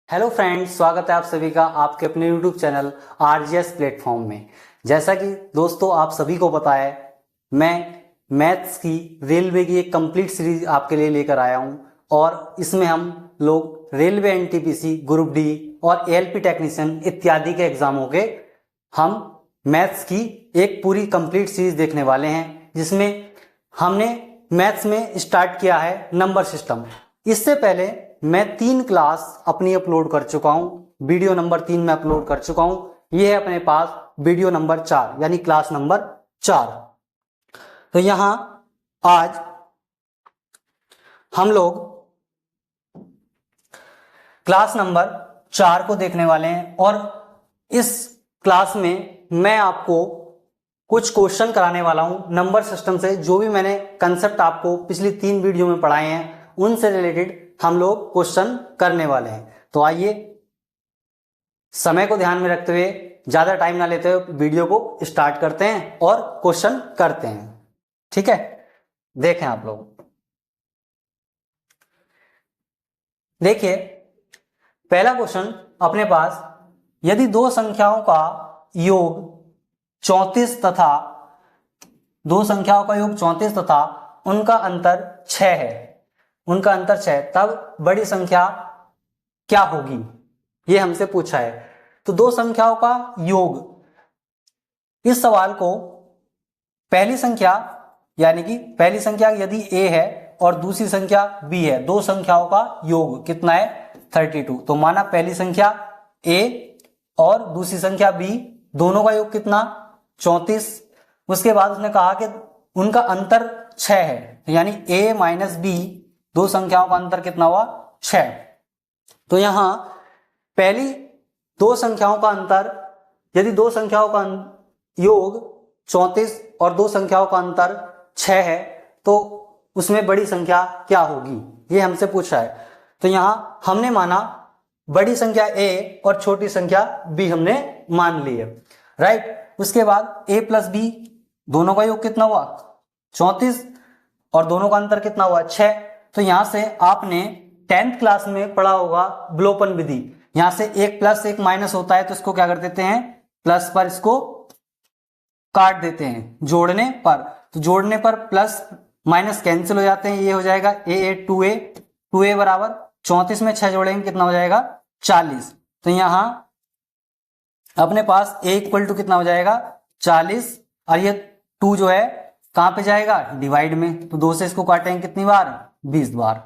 Hello friends, स्वागत है आप सभी का आपके अपने यूट्यूब चैनल आरजीएस प्लेटफॉर्म में। जैसा कि दोस्तों आप सभी को पता है, मैं मैथ्स की रेलवे की एक कंप्लीट सीरीज आपके लिए लेकर आया हूं और इसमें हम लोग रेलवे एनटीपीसी ग्रुप डी और एएलपी टेक्नीशियन इत्यादि के एग्जामों के हम मैथ्स की एक पूरी कंप्लीट सीरीज देखने वाले हैं, जिसमें हमने मैथ्स में स्टार्ट किया है नंबर सिस्टम। इससे पहले मैं 3 क्लास अपनी अपलोड कर चुका हूं। वीडियो नंबर 3 में अपलोड कर चुका हूं। यह है अपने पास वीडियो नंबर 4 यानी क्लास नंबर 4। तो यहां आज हम लोग क्लास नंबर 4 को देखने वाले हैं और इस क्लास में मैं आपको कुछ क्वेश्चन कराने वाला हूं नंबर सिस्टम से। जो भी मैंने कंसेप्ट आपको पिछली 3 वीडियो में पढ़ाए हैं उनसे रिलेटेड हम लोग क्वेश्चन करने वाले हैं। तो आइए, समय को ध्यान में रखते हुए, ज्यादा टाइम ना लेते हुए वीडियो को स्टार्ट करते हैं और क्वेश्चन करते हैं। ठीक है, देखें आप लोग। देखिए, पहला क्वेश्चन अपने पास, यदि दो संख्याओं का योग 34 तथा उनका अंतर 6 है, तब बड़ी संख्या क्या होगी, ये हमसे पूछा है। तो दो संख्याओं का योग, इस सवाल को पहली संख्या यानी कि पहली संख्या यदि a है और दूसरी संख्या b है, दो संख्याओं का योग कितना है 32। तो माना पहली संख्या a और दूसरी संख्या b, दोनों का योग कितना 34। उसके बाद उसने कहा कि उनका अंतर 6 है, यानी a माइनस b, दो संख्याओं का अंतर कितना हुआ 6। तो यहां पहली दो संख्याओं का अंतर, यदि दो संख्याओं का योग 34 और दो संख्याओं का अंतर 6 है, तो उसमें बड़ी संख्या क्या होगी, ये हमसे पूछा है। तो यहां हमने माना बड़ी संख्या a और छोटी संख्या b हमने मान ली है, राइट। उसके बाद a प्लस b, दोनों का योग कितना हुआ 34 और दोनों का अंतर कितना हुआ 6। तो यहां से आपने 10th क्लास में पढ़ा होगा विलोपन विधि। यहां से एक प्लस एक माइनस होता है, तो इसको क्या कर देते हैं, प्लस पर इसको काट देते हैं जोड़ने पर। तो जोड़ने पर प्लस माइनस कैंसिल हो जाते हैं, ये हो जाएगा टू ए बराबर 34 में 6 जोड़ेंगे कितना हो जाएगा 40। तो यहां अपने पास a इक्वल टू कितना हो जाएगा 40, और ये 2 जो है कहां पे जाएगा डिवाइड में। तो 2 से इसको काटेंगे कितनी बार 20 बार,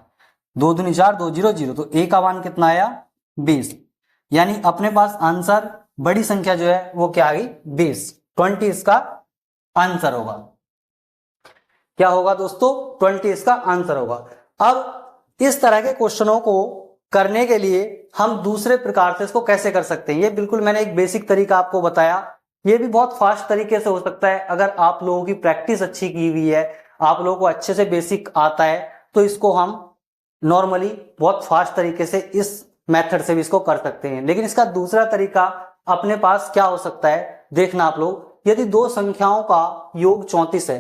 2 दूनी 4, 2 0 0, तो a का मान कितना आया 20। यानी अपने पास आंसर बड़ी संख्या जो है वो क्या आ गई 20 इसका आंसर होगा। क्या होगा दोस्तों 20 इसका आंसर होगा। अब इस तरह के क्वेश्चनों को करने के लिए हम दूसरे प्रकार से इसको कैसे कर सकते हैं, ये बिल्कुल मैंने एक बेसिक तरीका आपको बताया। ये भी बहुत फास्ट तरीके से हो सकता है, अगर आप लोगों की प्रैक्टिस अच्छी की हुई है, आप लोगों को अच्छे से बेसिक आता है, तो इसको हम नॉर्मली बहुत फास्ट तरीके से इस मेथड से भी इसको कर सकते हैं। लेकिन इसका दूसरा तरीका अपने पास क्या हो सकता है, देखना आप लोग। यदि दो संख्याओं का योग 34 है,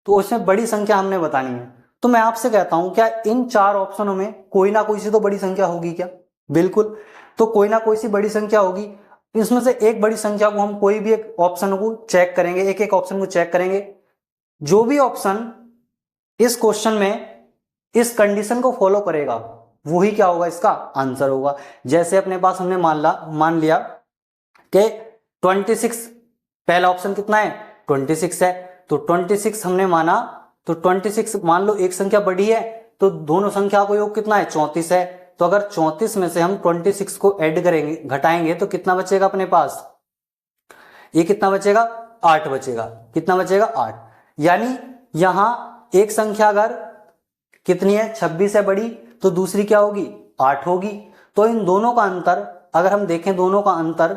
तो उसमें बड़ी संख्या हमने बतानी है। तो मैं आपसे कहता हूं, क्या इन 4 ऑप्शनों में कोई ना कोई सी तो बड़ी संख्या होगी क्या? बिल्कुल, तो कोई ना कोई सी बड़ी संख्या होगी। इसमें से एक बड़ी संख्या को हम कोई भी एक ऑप्शन को चेक करेंगे, एक एक ऑप्शन को चेक करेंगे। जो भी ऑप्शन इस क्वेश्चन में इस कंडीशन को फॉलो करेगा वही क्या होगा इसका आंसर होगा। जैसे अपने पास हमने मान लिया कि 26, पहला ऑप्शन कितना है 26 है, तो 26 हमने माना। तो 26 मान लो एक संख्या बड़ी है, तो दोनों संख्या को योग कितना है 34 है। तो अगर 34 में से हम 26 को ऐड करेंगे, घटाएंगे, तो कितना बचेगा अपने पास, ये कितना बचेगा 8 बचेगा। कितना बचेगा 8। यानी यहां एक संख्या अगर कितनी है 26 है बड़ी, तो दूसरी क्या होगी 8 होगी। तो इन दोनों का अंतर अगर हम देखें, दोनों का अंतर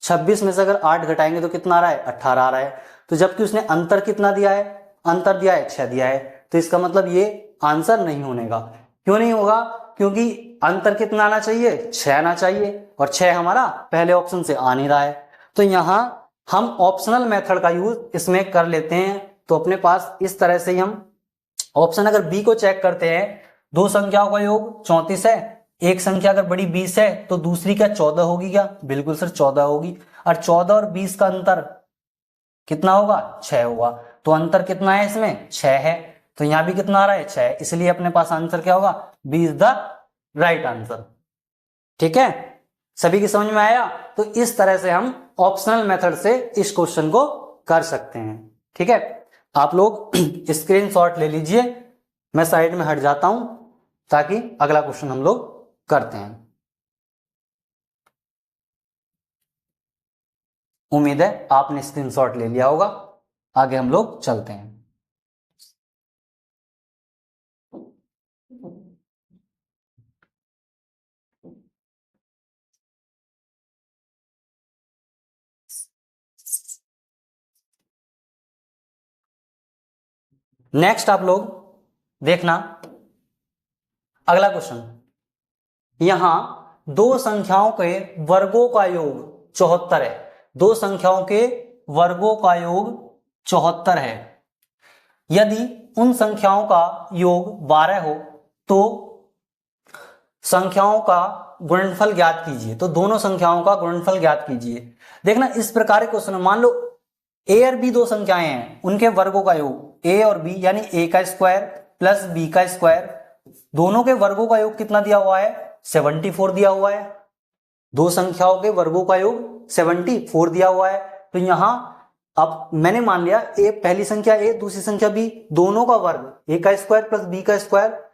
26 में से अगर 8 घटाएंगे तो कितना आ रहा है 18 आ रहा है। तो जबकि उसने अंतर कितना दिया है, अंतर दिया है 6 दिया है, तो इसका मतलब ये आंसर नहीं होनेगा। क्यों नहीं होगा? क्योंकि अंतर कितना आना चाहिए 6 आना चाहिए, और 6 हमारा पहले ऑप्शन से आ नहीं रहा है। तो यहां हम ऑप्शनल मेथड का यूज इसमें कर लेते हैं। तो अपने पास इस तरह से ही हम ऑप्शन, अगर बी को चेक करते हैं, दो संख्याओं का योग 34 है एक संख्या अगर बड़ी 20 है तो दूसरी क्या 14 होगी क्या? बिल्कुल सर 14 होगी। और 14 और 20 का अंतर कितना होगा? 6 होगा। तो अंतर कितना है इसमें? 6 है। तो यहां भी कितना आ रहा है? 6। इसलिए अपने पास आंसर क्या होगा? B is the right answer. ठीक है, सभी की समझ में आया? तो इस तरह से हम ऑप्शनल मेथड से इस क्वेश्चन को कर सकते हैं। ठीक है, आप लोग स्क्रीनशॉट ले लीजिए, मैं साइड में हट जाता हूं ताकि अगला क्वेश्चन हम लोग करते हैं। उम्मीद है आपने स्क्रीनशॉट ले लिया होगा। आगे हम लोग चलते हैं। नेक्स्ट आप लोग देखना अगला क्वेश्चन। यहां दो संख्याओं के वर्गों का योग 74 है। दो संख्याओं के वर्गों का योग 74 है। यदि उन संख्याओं का योग 12 हो तो संख्याओं का गुणनफल ज्ञात कीजिए। तो दोनों संख्याओं का गुणनफल ज्ञात कीजिए। देखना इस प्रकार के क्वेश्चन, मान लो ए और बी दो संख्याएं हैं, उनके वर्गों का योग ए और बी यानी ए का स्क्वायर प्लस बी का स्क्वायर, दोनों के वर्गों का योग कितना दिया हुआ है? 74 दिया हुआ है। दो संख्याओं के वर्गों का योग 74 दिया हुआ है। तो यहां अब मैंने मान लिया ए, पहली संख्या ए, दूसरी संख्या बी, दोनों का वर्ग ए का स्क्वायर प्लस बी का स्क्वायर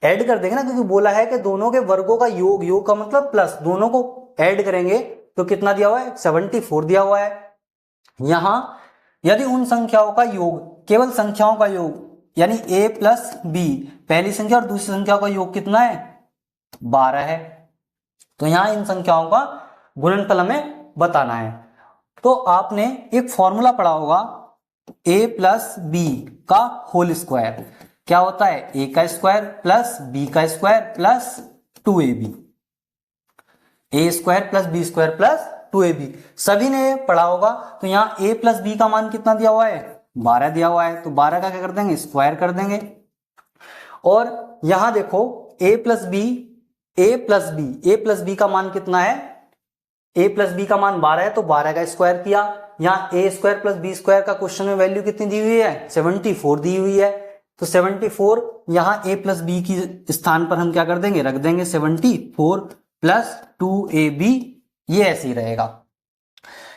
ऐड कर देंगे ना, क्योंकि बोला है कि दोनों के वर्गों का योग, योग का मतलब प्लस, दोनों को ऐड करेंगे तो कितना दिया हुआ है? 74 दिया हुआ है। यहां यदि उन संख्याओं का योग, केवल संख्याओं का योग यानी a प्लस बी, पहली संख्या और दूसरी संख्या का योग कितना है? 12 है। तो यहां इन संख्याओं का गुणनफल हमें बताना है। तो आपने एक फॉर्मूला पढ़ा होगा a प्लस बी का होल स्क्वायर। क्या होता है? a का स्क्वायर प्लस b का square plus 2ab, A square plus B square plus 2ab, सभी ने पढ़ा होगा। तो यहां a प्लस बी का मान कितना दिया हुआ है? 12 दिया हुआ है। तो 12 का क्या कर देंगे? स्क्वायर कर देंगे। और यहां देखो a plus B, a plus B, a plus B का मान कितना है? a प्लस बी का मान 12 है, तो 12 का स्क्वायर किया। यहां ए स्क्वायर प्लस बी स्क्वायर का क्वेश्चन में वैल्यू कितनी दी हुई है? 74 दी हुई है। तो 74 यहां a प्लस बी की स्थान पर हम क्या कर देंगे? रख देंगे 74 प्लस 2ab, ये ऐसे ही रहेगा।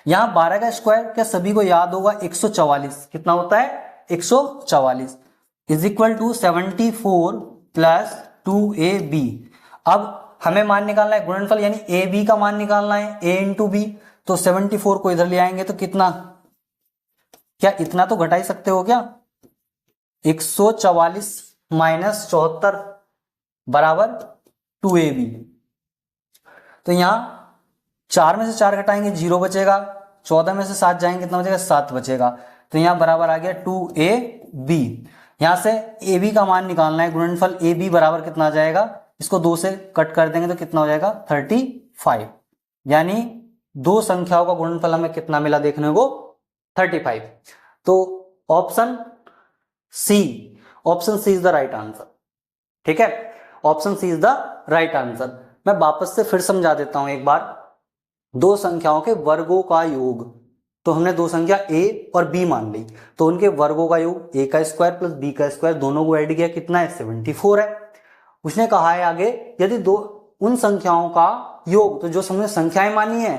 यहां 12 का स्क्वायर क्या सभी को याद होगा? 144। कितना होता है? 144 is equal to 74 plus 2ab। अब हमें मान निकालना है गुणनफल, यानी ए बी का मान निकालना है, a इंटू बी। तो 74 को इधर ले आएंगे तो कितना, क्या इतना तो घटा ही सकते हो क्या? 144 माइनस 74 बराबर 2ab। तो यहां 4 में से 4 घटाएंगे 0 बचेगा, 14 में से 7 जाएंगे कितना बचेगा? 7 बचेगा। तो यहां बराबर आ गया 2ab। यहां से ab का मान निकालना है, गुणनफल ab बराबर कितना आ जाएगा? इसको 2 से कट कर देंगे तो कितना हो जाएगा? 35। यानी दो संख्याओं का गुणनफल हमें कितना मिला देखने को? 35। तो option C, option C is the right answer. ठीक है, option C is the right answer. मैं वापस से फिर समझा देता हूं एक बार। दो संख्याओं के वर्गों का योग, तो हमने दो संख्या a और b मान ली, तो उनके वर्गों का योग a का स्क्वायर प्लस b का स्क्वायर, दोनों को ऐड किया, कितना है? 74 है। उसने कहा है आगे यदि दो उन संख्याओं का योग, तो जो हमने संख्याएं मानी है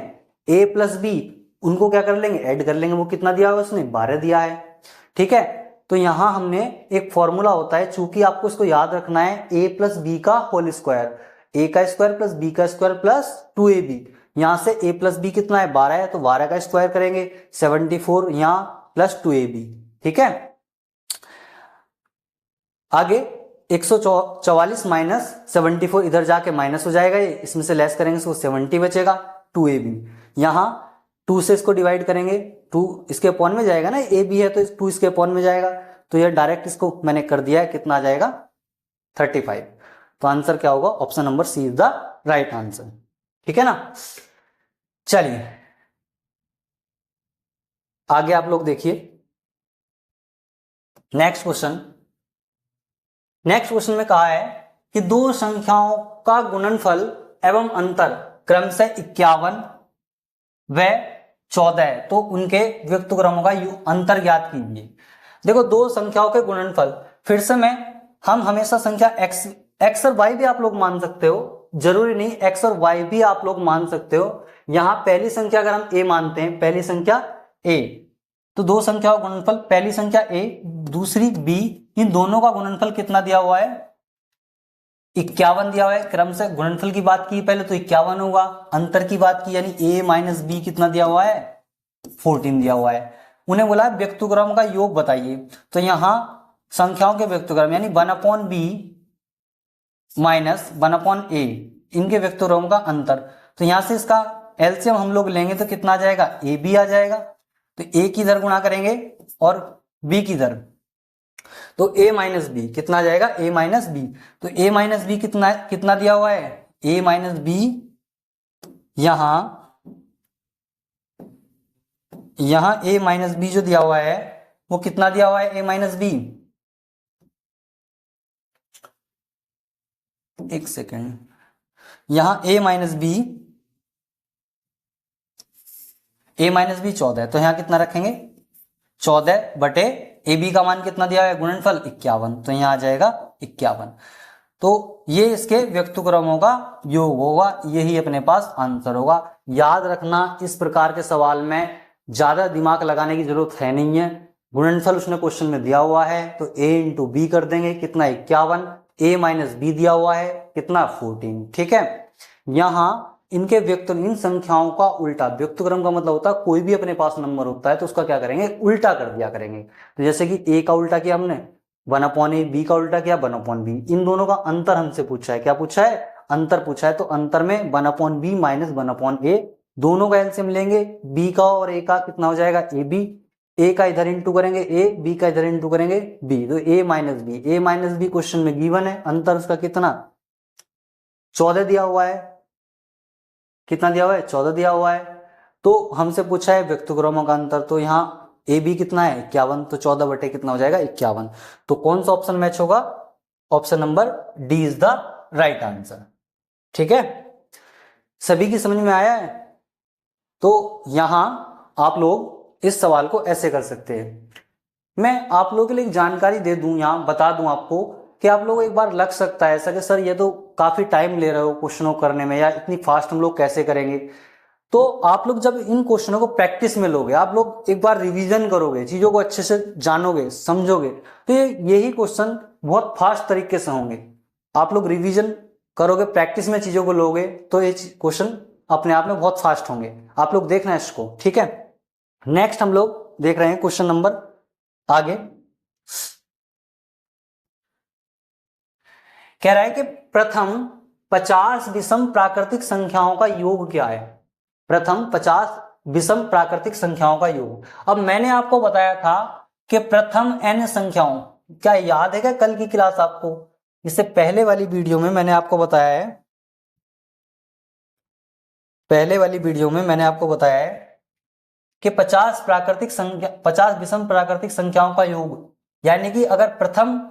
a प्लस बी, उनको क्या कर लेंगे? ऐड कर लेंगे। वो कितना दिया है उसने? 12 दिया है। ठीक है, तो यहां हमने एक फॉर्मूला होता है, चूंकि आपको इसको याद रखना है, a प्लस बी का होल स्क्वायर, a का स्क्वायर प्लस b का स्क्वायर प्लस 2ab। यहां से a प्लस बी कितना है? 12 है, तो 12 का स्क्वायर करेंगे, 74 यहां प्लस 2ab। ठीक है, आगे 144 माइनस 74 इधर जाके माइनस हो जाएगा, ये इसमें से लेस करेंगे तो 70 बचेगा। 2ab यहां 2 से इसको डिवाइड करेंगे, 2 इसके अपॉन में जाएगा ना, ए बी है तो 2 इसके अपॉन में जाएगा, तो ये डायरेक्ट इसको मैंने कर दिया है, कितना आ जाएगा? 35। तो आंसर क्या होगा? Option number C is the right answer. ठीक है ना। चलिए आगे आप लोग देखिए नेक्स्ट क्वेश्चन। नेक्स्ट क्वेश्चन में कहा है कि दो संख्याओं का गुणनफल एवं अंतर क्रमशः 51 व 14 है, तो उनके व्यक्तक्रमों का अंतर ज्ञात कीजिए। देखो दो संख्याओं के गुणनफल, फिर से हम हमेशा संख्या x और y भी आप लोग मान सकते हो, जरूरी नहीं x और y भी आप लोग मान सकते हो। यहां पहली संख्या अगर हम a मानते हैं, पहली संख्या a, तो दो संख्याओं का गुणनफल, पहली संख्या a दूसरी b, इन दोनों का गुणनफल कितना दिया हुआ है? 51 दिया हुआ है। क्रम से गुणनफल की बात की पहले तो 51 होगा, अंतर की बात की यानी a माइनस बी कितना दिया हुआ है? 14 दिया हुआ है। उन्हें बोला व्यक्तक्रम का योग बताइए, तो यहां संख्याओं के व्यक्तक्रम यानी 1/b माइनस 1/a, इनके व्यक्तक्रमों का अंतर, तो यहां से इसका एलसीएम हम लोग लेंगे तो कितना आ जाएगा? ए बी आ जाएगा। तो a की दर गुणा करेंगे और b की दर, तो a माइनस बी कितना आ जाएगा? a minus B. तो a माइनस बी कितना दिया हुआ है? a माइनस बी, यहां a माइनस बी जो दिया हुआ है वो कितना दिया हुआ है? a माइनस बी, एक सेकेंड, यहां a माइनस बी 14 है, तो यहां कितना रखेंगे? 14 बटे ए बी का मान कितना दिया है? गुणनफल 51, तो यहां आ जाएगा 51। तो ये इसके व्यक्तक्रमों का योग होगा, यही अपने पास आंसर होगा। याद रखना, इस प्रकार के सवाल में ज्यादा दिमाग लगाने की जरूरत है नहीं है। गुणनफल उसने क्वेश्चन में दिया हुआ है तो a इंटू बी कर देंगे, कितना? 51, a माइनस बी दिया हुआ है कितना? 14, ठीक है। यहां इनके इन संख्याओं का उल्टा, व्यक्तक्रम का मतलब होता है कोई भी अपने पास नंबर होता है तो उसका क्या करेंगे? उल्टा कर दिया करेंगे। तो जैसे कि a का उल्टा किया हमने 1/a, b का उल्टा किया 1/b। इन दोनों का अंतर हमसे पूछा है, क्या पूछा है? अंतर पूछा है। तो अंतर में 1/b माइनस 1/a, दोनों का एलसीएम लेंगे, b का और a का कितना हो जाएगा? ab, a का इधर इंटू करेंगे a, b का इधर इंटू करेंगे b, तो a माइनस बी क्वेश्चन में गिवन है। अंतर उसका कितना? 14 दिया हुआ है। कितना दिया हुआ है? 14 दिया हुआ है। तो हमसे पूछा है व्यक्तक्रमों का अंतर, तो यहाँ ए बी कितना है? 51, तो 14 बटे कितना हो जाएगा? 51। तो कौन सा ऑप्शन मैच होगा? Option number D is the right answer, ठीक है। सभी की समझ में आया है? तो यहां आप लोग इस सवाल को ऐसे कर सकते हैं। मैं आप लोगों के लिए एक जानकारी दे दूं, यहां बता दूं आपको कि आप लोग एक बार लग सकता है ऐसा कि सर ये तो काफी टाइम ले रहे हो क्वेश्चनों करने में, या इतनी फास्ट हम लोग कैसे करेंगे। तो आप लोग जब इन क्वेश्चनों को प्रैक्टिस में लोगे, आप लोग एक बार रिवीजन करोगे, चीजों को अच्छे से जानोगे, समझोगे, तो यही क्वेश्चन बहुत फास्ट तरीके से होंगे। आप लोग रिवीजन करोगे, प्रैक्टिस में चीजों को लोगे, तो ये क्वेश्चन अपने आप में बहुत फास्ट होंगे। आप लोग देखना इसको, ठीक है। नेक्स्ट हम लोग देख रहे हैं क्वेश्चन नंबर आगे। कह रहा है कि प्रथम 50 विषम प्राकृतिक संख्याओं का योग क्या है? प्रथम 50 विषम प्राकृतिक संख्याओं का योग। अब मैंने आपको बताया था कि प्रथम n संख्याओं, क्या याद है क्या कल की क्लास आपको? इससे पहले वाली वीडियो में मैंने आपको बताया है, पहले वाली वीडियो में मैंने आपको बताया है कि 50 विषम प्राकृतिक संख्याओं का योग, यानी कि अगर प्रथम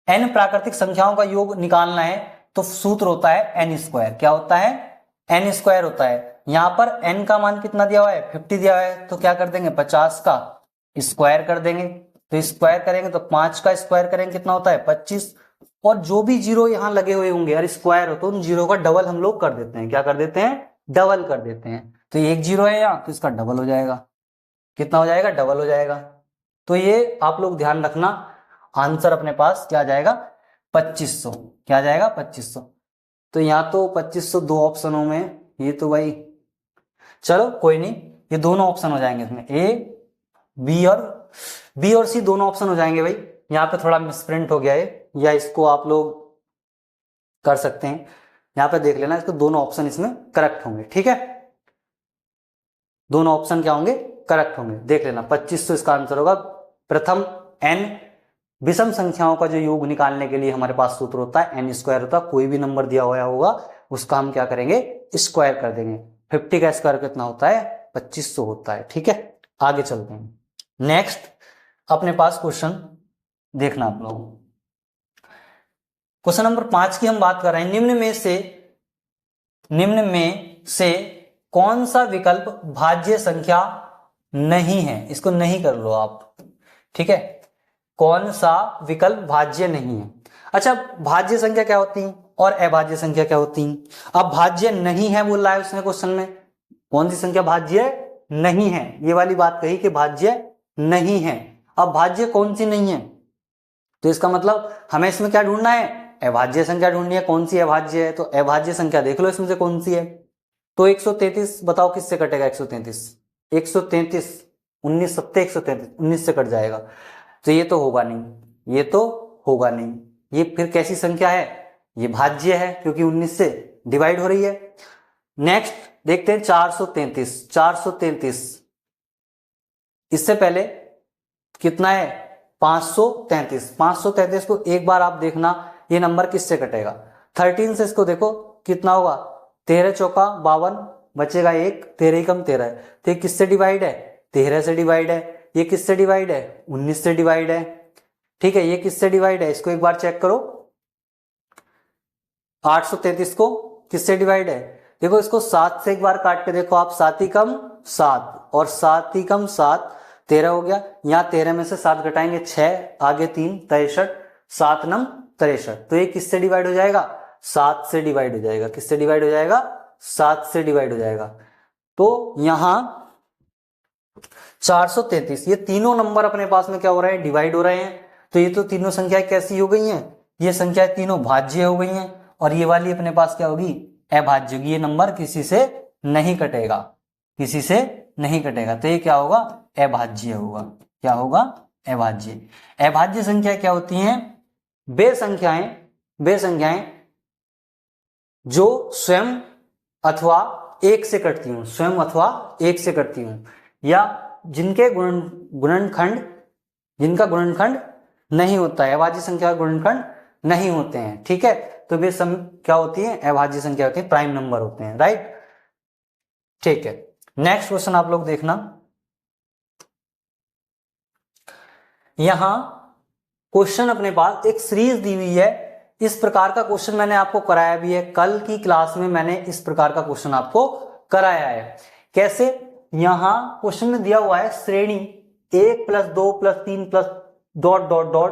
n प्राकृतिक संख्याओं का योग निकालना है तो सूत्र होता है n स्क्वायर। क्या होता है? n स्क्वायर होता है। यहां पर n का मान कितना दिया हुआ है? 50 दिया हुआ है, तो क्या कर देंगे? 50 का स्क्वायर कर देंगे। तो स्क्वायर करेंगे तो 5 का स्क्वायर करेंगे, कितना होता है? 25। और जो भी जीरो यहां लगे हुए होंगे, अगर स्क्वायर हो तो उन जीरो का डबल हम लोग कर देते हैं। क्या कर देते हैं? डबल कर देते हैं। तो एक जीरो है यहाँ, तो इसका डबल हो जाएगा। कितना हो जाएगा? डबल हो जाएगा। तो ये आप लोग ध्यान रखना, आंसर अपने पास क्या आ जाएगा? 2500। क्या आ जाएगा? 2500। तो यहाँ तो 2500 दो ऑप्शनों में, ये तो भाई चलो कोई नहीं, ये दोनों ऑप्शन हो जाएंगे इसमें, ए बी और सी दोनों ऑप्शन हो जाएंगे भाई। यहाँ पे थोड़ा मिसप्रिंट हो गया है, या इसको आप लोग कर सकते हैं, यहाँ पे देख लेना, इसको दोनों ऑप्शन इसमें करेक्ट होंगे, ठीक है। दोनों ऑप्शन क्या होंगे? करेक्ट होंगे, देख लेना। 2500 इसका आंसर होगा। प्रथम n विषम संख्याओं का जो योग निकालने के लिए हमारे पास सूत्र होता है n स्क्वायर होता है। कोई भी नंबर दिया हुआ होगा उसका हम क्या करेंगे? स्क्वायर कर देंगे। 50 का स्क्वायर कितना होता है? 2500 होता है, ठीक है। आगे चलते हैं। नेक्स्ट अपने पास क्वेश्चन देखना आप लोग। क्वेश्चन नंबर 5 की हम बात कर रहे हैं। निम्न में से कौन सा विकल्प भाज्य संख्या नहीं है? इसको नहीं कर लो आप, ठीक है। कौन सा विकल्प भाज्य नहीं है? अच्छा, भाज्य संख्या क्या होती है और अभाज्य संख्या क्या होती है? अब भाज्य नहीं है बोल रहा है उसने क्वेश्चन में, कौन सी संख्या भाज्य नहीं है, ये वाली बात कही कि भाज्य नहीं है। अब भाज्य कौन सी नहीं है, तो इसका मतलब हमें इसमें क्या ढूंढना है? अभाज्य संख्या ढूंढनी है। कौन सी अभाज्य है? तो अभाज्य संख्या देख लो इसमें से कौन सी है। तो 133 बताओ किससे कटेगा? 133 19 सत्ते 133 19 से कट जाएगा, तो ये तो होगा नहीं, ये तो होगा नहीं। ये फिर कैसी संख्या है? ये भाज्य है क्योंकि 19 से डिवाइड हो रही है। नेक्स्ट देखते हैं 433। इससे पहले कितना है? 533 को एक बार आप देखना ये नंबर किससे कटेगा? 13 से इसको देखो कितना होगा? 13 चौका 52, बचेगा 1, 13 ही कम 13 है, तो ये किससे डिवाइड है? 13 से डिवाइड है। ये किससे डिवाइड है? 19 से डिवाइड है, ठीक है। ये किससे डिवाइड है? इसको एक बार चेक करो। 833 को किससे डिवाइड है? देखो इसको 7 से एक बार काट के देखो आप, 7 ही कम 7 और 7 ही कम 7 13 हो गया। यहाँ 13 में से 7 घटाएंगे 6, आगे 3 63, 7 नम 63, तो ये किससे डिवाइड हो जाएगा? 7 से डिवाइड हो जाएगा। किससे डिवाइड हो जाएगा? 7 से डिवाइड हो जाएगा। तो यहां 433, ये तीनों नंबर अपने पास में क्या हो रहे हैं? डिवाइड हो रहे हैं। तो ये तो तीनों संख्याएं कैसी हो गई हैं? ये संख्याएं तीनों भाज्य हो गई हैं, और ये वाली अपने पास क्या होगी? अभाज्य होगी। ये नंबर किसी से नहीं कटेगा, किसी से नहीं कटेगा, तो ये क्या होगा? अभाज्य होगा। क्या होगा? अभाज्य। अभाज्य संख्या क्या होती हैं? वे संख्याएं जो स्वयं अथवा एक से कटती हूं, स्वयं अथवा एक से कटती हूं, या जिनके जिनका गुणनखंड नहीं होता है। अभाज्य संख्या का गुणनखंड नहीं होते हैं, ठीक है। तो वे क्या होती है? अभाज्य संख्या होती है, प्राइम नंबर होते हैं, राइट, ठीक है। नेक्स्ट क्वेश्चन आप लोग देखना। यहां क्वेश्चन अपने पास एक सीरीज दी हुई है। इस प्रकार का क्वेश्चन मैंने आपको कराया भी है, कल की क्लास में मैंने इस प्रकार का क्वेश्चन आपको कराया है। कैसे? यहां क्वेश्चन में दिया हुआ है श्रेणी 1 + 2 + 3 + ... 998,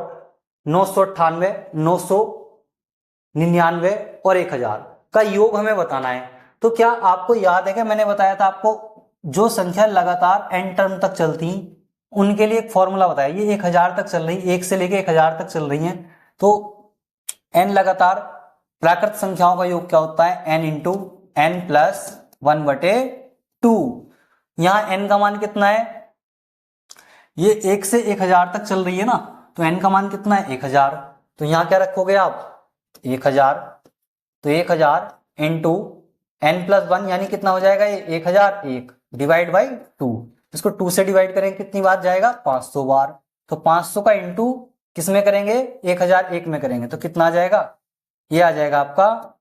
999 और 1000 का योग हमें बताना है। तो क्या आपको याद है कि मैंने बताया था आपको, जो संख्या लगातार n टर्म तक चलती उनके लिए एक फॉर्मूला बताया। ये 1000 तक चल रही, 1 से लेके 1000 तक चल रही हैं, तो n लगातार प्राकृत संख्याओं का योग क्या होता है? n × n + 1/2। यहां n का मान कितना है? ये 1 से 1000 तक चल रही है ना, तो n का मान कितना है? 1000। तो यहां क्या रखोगे आप? 1000। तो 1000 × n + 1 यानी कितना हो जाएगा? ये 1001 डिवाइड बाई 2। इसको 2 से डिवाइड करेंगे कितनी बार जाएगा? 500 बार। तो 500 का इंटू किस में करेंगे? 1001 में करेंगे, तो कितना आ जाएगा? ये आ जाएगा आपका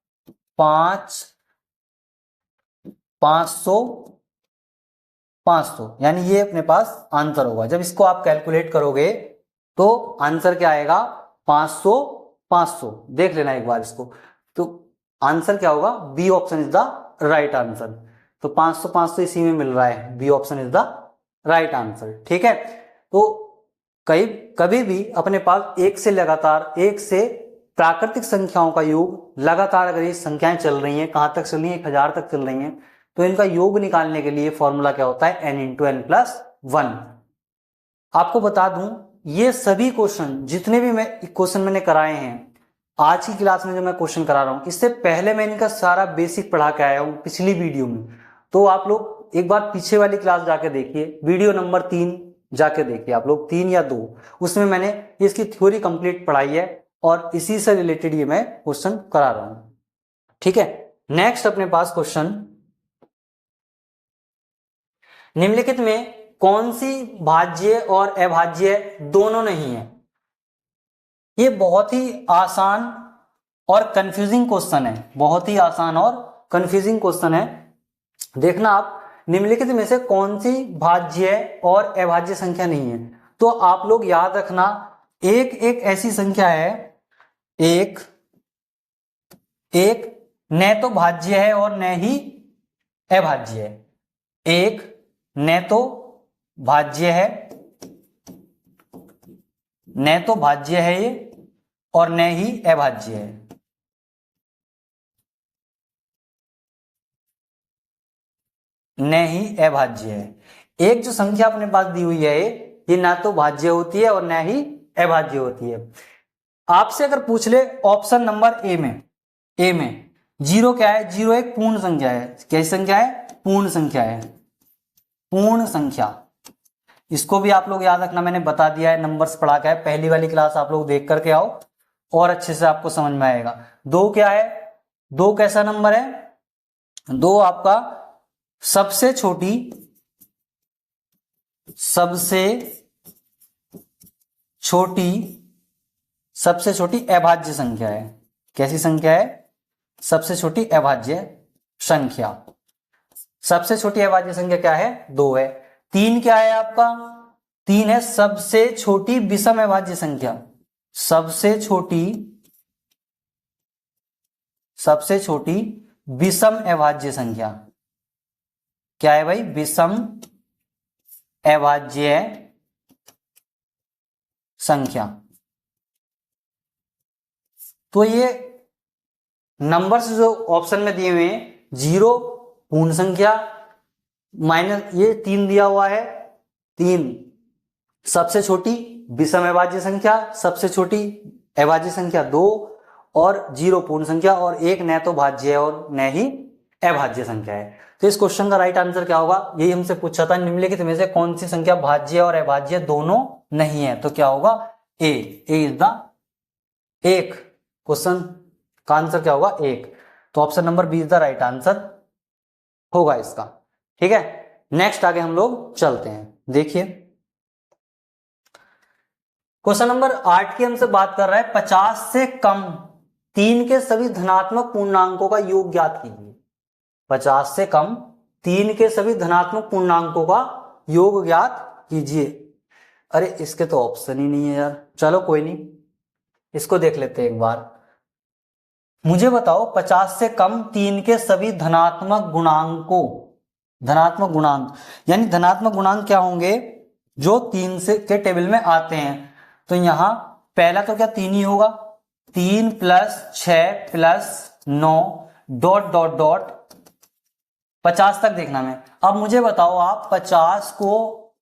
500, यानी ये अपने पास आंसर होगा। जब इसको आप कैलकुलेट करोगे तो आंसर क्या आएगा? 500 देख लेना एक बार इसको, तो आंसर क्या होगा? B option is the right answer. तो 500 इसी में मिल रहा है, B option is the right answer, ठीक है। तो कभी भी अपने पास एक से प्राकृतिक संख्याओं का योग लगातार अगर ये संख्याएं चल रही हैं, कहां तक चल रही हैं? 1000 तक चल रही हैं, तो इनका योग निकालने के लिए फॉर्मूला क्या होता है? n × n + 1। आपको बता दूं, ये सभी क्वेश्चन जितने भी क्वेश्चन मैंने कराए हैं आज की क्लास में, जो मैं क्वेश्चन करा रहा हूं, इससे पहले मैं इनका सारा बेसिक पढ़ा के आया हूं पिछली वीडियो में। तो आप लोग एक बार पीछे वाली क्लास जाके देखिए, वीडियो नंबर 3 जाके देखिए आप लोग, 3 या 2, उसमें मैंने इसकी थ्योरी कंप्लीट पढ़ाई है और इसी से रिलेटेड ये मैं क्वेश्चन करा रहा हूं, ठीक है। नेक्स्ट अपने पास क्वेश्चन, निम्नलिखित में कौन सी भाज्य और अभाज्य दोनों नहीं है? ये बहुत ही आसान और कंफ्यूजिंग क्वेश्चन है, बहुत ही आसान और कंफ्यूजिंग क्वेश्चन है। देखना आप, निम्नलिखित में से कौन सी भाज्य और अभाज्य संख्या नहीं है? तो आप लोग याद रखना, एक ऐसी संख्या है, 1 एक न तो भाज्य है और न ही अभाज्य है, एक न तो भाज्य है, न तो भाज्य है ये और न ही अभाज्य है। न ही अभाज्य है। एक जो संख्या अपने पास दी हुई है ये ना तो भाज्य होती है और न ही अभाज्य होती है। आपसे अगर पूछ ले ऑप्शन नंबर ए में जीरो क्या है? जीरो एक पूर्ण संख्या है। कैसी संख्या है? पूर्ण संख्या है। पूर्ण संख्या, इसको भी आप लोग याद रखना, मैंने बता दिया है, नंबर्स पढ़ा के है, पहली वाली क्लास आप लोग देख करके आओ और अच्छे से आपको समझ में आएगा। दो क्या है? दो कैसा नंबर है? दो आपका सबसे छोटी अभाज्य संख्या है। कैसी संख्या है? सबसे छोटी अभाज्य संख्या। सबसे छोटी अभाज्य संख्या क्या है? दो है। तीन क्या है आपका? तीन है सबसे छोटी विषम अभाज्य संख्या। सबसे छोटी विषम अभाज्य संख्या क्या है भाई? विषम अभाज्य संख्या। तो ये नंबर्स जो ऑप्शन में दिए हुए हैं, जीरो पूर्ण संख्या, माइनस ये तीन दिया हुआ है, तीन सबसे छोटी विषम अभाज्य संख्या, सबसे छोटी अभाज्य संख्या दो, और जीरो पूर्ण संख्या, और एक न तो भाज्य है और न ही अभाज्य संख्या है। तो इस क्वेश्चन का राइट आंसर क्या होगा? यही हमसे पूछा था, निम्नलिखित में से कौन सी संख्या भाज्य और अभाज्य दोनों नहीं है? तो क्या होगा? ए इज द एक। क्वेश्चन का आंसर क्या होगा? एक। तो option number B is the right answer होगा इसका। ठीक है, नेक्स्ट आगे हम लोग चलते हैं। देखिए क्वेश्चन नंबर 8 की हमसे बात कर रहा है 50 से कम 3 के सभी धनात्मक पूर्णांकों का योग ज्ञात कीजिए। 50 से कम 3 के सभी धनात्मक पूर्णांकों का योग ज्ञात कीजिए। अरे इसके तो ऑप्शन ही नहीं है यार। चलो कोई नहीं, इसको देख लेते हैं एक बार। मुझे बताओ 50 से कम 3 के सभी धनात्मक गुणांकों, धनात्मक गुणांक यानी धनात्मक गुणांक क्या होंगे? जो 3 से के टेबल में आते हैं। तो यहां पहला तो क्या 3 ही होगा, 3 plus 6 plus 9 dot dot dot 50 तक देखना मैं। अब मुझे बताओ आप 50 को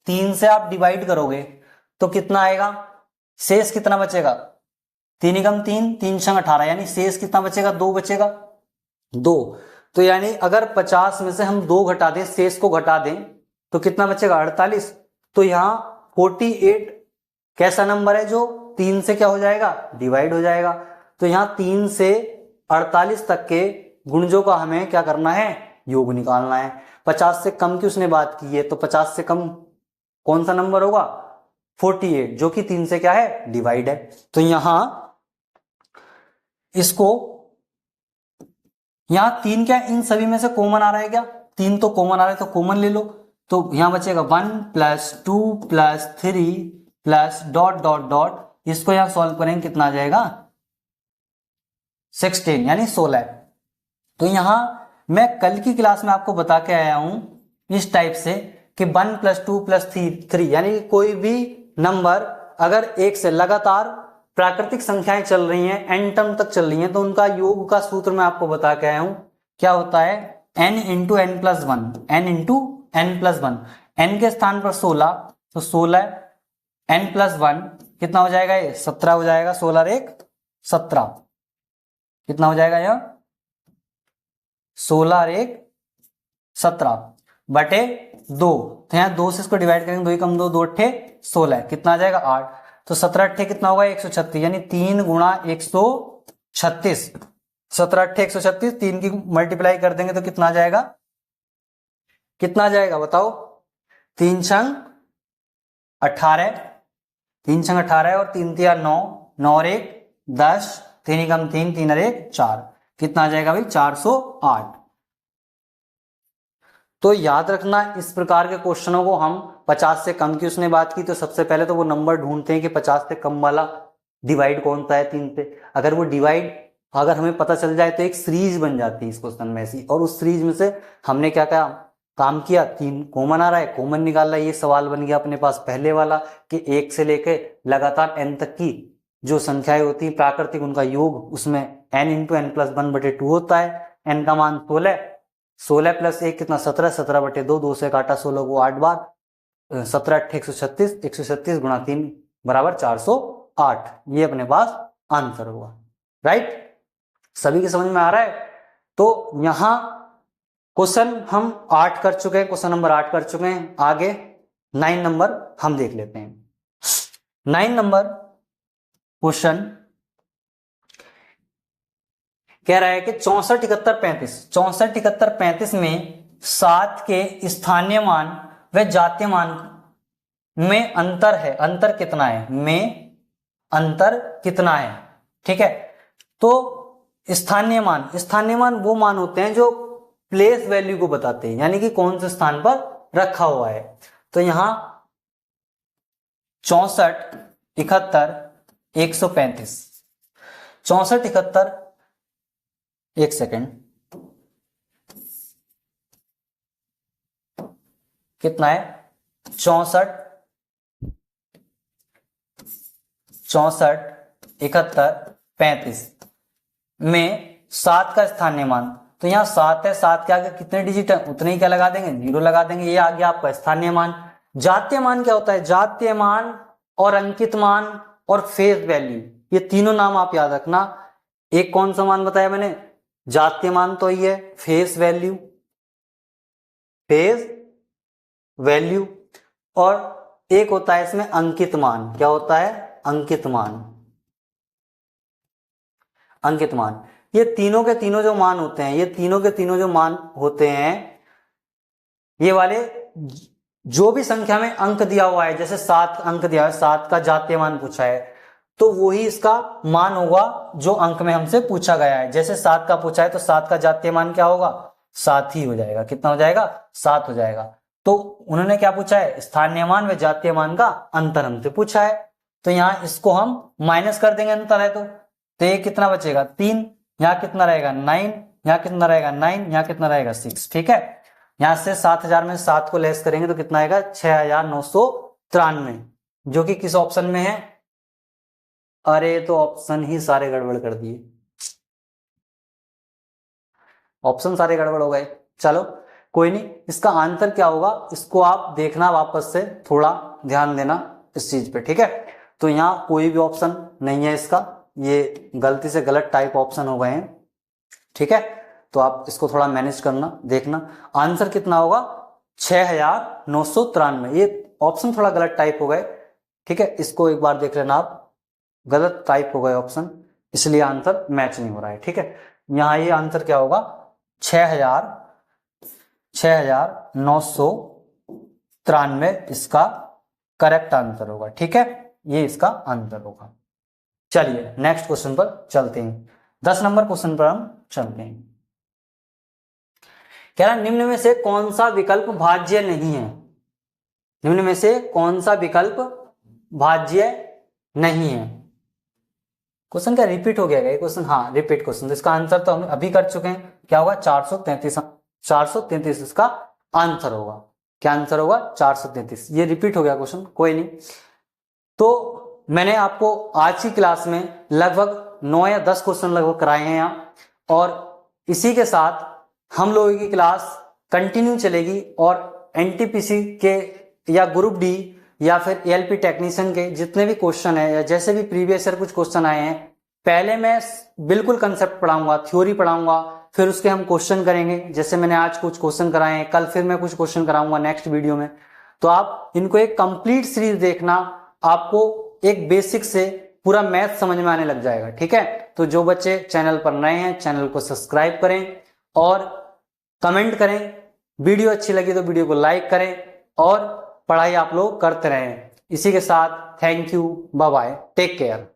3 से आप डिवाइड करोगे तो कितना आएगा? शेष कितना बचेगा? 3 एकम 3, 3 छंग 18, यानी शेष कितना बचेगा? 2 बचेगा। 2 तो यानी अगर 50 में से हम 2 घटा दें, शेष को घटा दें, तो कितना बचेगा? 48। तो यहां 48 कैसा नंबर है जो 3 से क्या हो जाएगा? डिवाइड हो जाएगा। तो यहां 3 से 48 तक के गुणजों का हमें क्या करना है? योग निकालना है। 50 से कम की उसने बात की है, तो 50 से कम कौन सा नंबर होगा? 48, जो कि 3 से क्या है? डिवाइड है। तो यहां इसको, यहां 3 क्या इन सभी में से कॉमन आ रहा है क्या? 3 तो कॉमन आ रहा है, तो कॉमन ले लो। तो यहां बचेगा 1 plus 2 plus 3 plus dot dot dot, इसको यहां सॉल्व करेंगे कितना आ जाएगा? 16 यानी 16। तो यहां मैं कल की क्लास में आपको बता के आया हूं इस टाइप से कि 1 प्लस 2 प्लस 3, यानी कोई भी नंबर अगर एक से लगातार प्राकृतिक संख्याएं चल रही हैं, एन टर्म तक चल रही हैं, तो उनका योग का सूत्र मैं आपको बता के आया हूं। क्या होता है? n into N plus one, N into N plus one. N के स्थान पर 16, तो 16 n प्लस वन कितना हो जाएगा? ये 17 हो जाएगा। 16 और 1 17, कितना हो जाएगा यह? 16 और 1 17 बटे 2। तो यहाँ 2 से इसको डिवाइड करेंगे, 2 कम 2, 2 अट्ठे 16, कितना आ जाएगा? 8। तो 17 अट्ठे कितना होगा? 136, यानी 3 गुणा 136। 17 अट्ठे 136, 3 की मल्टीप्लाई कर देंगे तो कितना आ जाएगा? कितना आ जाएगा बताओ? 3 छंग 18, 3 छंग 18 और 3 तिया 9, 9 और 1 10, 3 कम 3, 3 और 1 4, कितना आ जाएगा भाई? 408। तो याद रखना इस प्रकार के क्वेश्चनों को हम 50 से कम की उसने बात की, तो सबसे पहले तो वो नंबर ढूंढते हैं कि 50 से कम वाला डिवाइड कौन सा है 3 से। अगर वो डिवाइड अगर हमें पता चल जाए तो एक सीरीज बन जाती है इस क्वेश्चन में ऐसी, और उस सीरीज में से हमने क्या क्या काम किया, 3 कॉमन आ रहा है, कॉमन निकाल रहा है। ये सवाल बन गया अपने पास पहले वाला कि 1 से लेके लगातार n तक की जो संख्याएं होती है प्राकृतिक, उनका योग, उसमें n इंटू एन प्लस 1/2 होता है। n का मान 16, 16 प्लस 1 कितना 17, 17/2, 2 से काटा 16 को 8 बार, 17 8 136, 136 गुणा 3 बराबर 408। ये अपने पास आंसर होगा। राइट, सभी की समझ में आ रहा है? तो यहां क्वेश्चन हम 8 कर चुके हैं, क्वेश्चन नंबर 8 कर चुके हैं। आगे 9 नंबर हम देख लेते हैं। 9 नंबर क्वेश्चन कह रहा है कि 64 71 35, 64 71 35 में 7 के स्थानीय मान व जातीय मान में अंतर है। अंतर कितना है? में अंतर कितना है? ठीक है, तो स्थानीय मान, स्थानीय मान वो मान होते हैं जो प्लेस वैल्यू को बताते हैं, यानी कि कौन से स्थान पर रखा हुआ है। तो यहां 64 71 135, 64 71, एक सेकेंड, कितना है? 64 71 35 में 7 का स्थानीय मान, तो यहां 7 है, 7 के आगे कितने डिजिट है उतने ही क्या लगा देंगे, 0 लगा देंगे। ये आ गया आपका स्थानीय मान। जातीय मान क्या होता है? जातीय मान और अंकित मान और फेस वैल्यू, ये तीनों नाम आप याद रखना। एक कौन सा मान बताया मैंने? जातीय मान तो ये फेस वैल्यू, फेस वैल्यू, और एक होता है इसमें अंकित मान। क्या होता है? अंकित मान, अंकित मान। ये तीनों के तीनों जो मान होते हैं, ये तीनों के तीनों जो मान होते हैं, ये वाले जो भी संख्या में अंक दिया हुआ है, जैसे 7 अंक दिया है, 7 का जातीय मान पूछा है, तो वही इसका मान होगा जो अंक में हमसे पूछा गया है। जैसे 7 का पूछा है तो 7 का जातीय मान क्या होगा? 7 ही हो जाएगा। कितना हो जाएगा? 7 हो जाएगा। तो उन्होंने क्या पूछा है? स्थानीय मान व जातीय मान का अंतर हमसे पूछा है। तो यहां इसको हम माइनस कर देंगे, अंतर है तो ये कितना बचेगा? 3। यहां कितना रहेगा? 9। यहां कितना रहेगा? 9। यहां कितना रहेगा? 6। ठीक है, यहां से 7000 में 7 को लेस करेंगे तो कितना आएगा? 6993, जो कि किस ऑप्शन में है? अरे तो ऑप्शन ही सारे गड़बड़ कर दिए, ऑप्शन सारे गड़बड़ हो गए। चलो कोई नहीं, इसका आंसर क्या होगा इसको आप देखना, वापस से थोड़ा ध्यान देना इस चीज पे। ठीक है, तो यहां कोई भी ऑप्शन नहीं है इसका, ये गलती से गलत टाइप ऑप्शन हो गए हैं। ठीक है, तो आप इसको थोड़ा मैनेज करना, देखना आंसर कितना होगा? 6993। ये ऑप्शन थोड़ा गलत टाइप हो गए। ठीक है, इसको एक बार देख लेना आप, गलत टाइप हो गए ऑप्शन, इसलिए आंसर मैच नहीं हो रहा है। ठीक है, यहां ये आंसर क्या होगा? 6993 इसका करेक्ट आंसर होगा। ठीक है, ये इसका आंसर होगा। चलिए नेक्स्ट क्वेश्चन पर चलते हैं। 10 नंबर क्वेश्चन पर हम चलते हैं। कह रहा निम्न में से कौन सा विकल्प भाज्य नहीं है? निम्न में से कौन सा विकल्प भाज्य नहीं है? क्वेश्चन क्या रिपीट हो गया ये क्वेश्चन? हाँ रिपीट क्वेश्चन। इसका आंसर तो हम अभी कर चुके हैं। क्या होगा? 433, 433 इसका आंसर होगा। क्या आंसर होगा? 433। ये रिपीट हो गया क्वेश्चन, कोई नहीं। तो मैंने आपको आज की क्लास में लगभग 9 या 10 क्वेश्चन लगभग कराए हैं यहाँ, और इसी के साथ हम लोगों की क्लास कंटिन्यू चलेगी। और एनटीपीसी के या ग्रुप डी या फिर एएलपी टेक्नीशियन के जितने भी क्वेश्चन है, या जैसे भी प्रीवियस ईयर कुछ क्वेश्चन आए हैं, पहले मैं बिल्कुल कंसेप्ट पढ़ाऊंगा, थ्योरी पढ़ाऊंगा, फिर उसके हम क्वेश्चन करेंगे। जैसे मैंने आज कुछ क्वेश्चन कराए हैं, कल फिर मैं कुछ क्वेश्चन कराऊंगा नेक्स्ट वीडियो में। तो आप इनको एक कंप्लीट सीरीज देखना, आपको एक बेसिक से पूरा मैथ समझ में आने लग जाएगा। ठीक है, तो जो बच्चे चैनल पर नए हैं चैनल को सब्सक्राइब करें और कमेंट करें। वीडियो अच्छी लगी तो वीडियो को लाइक करें और पढ़ाई आप लोग करते रहें। इसी के साथ thank you, bye bye, take care.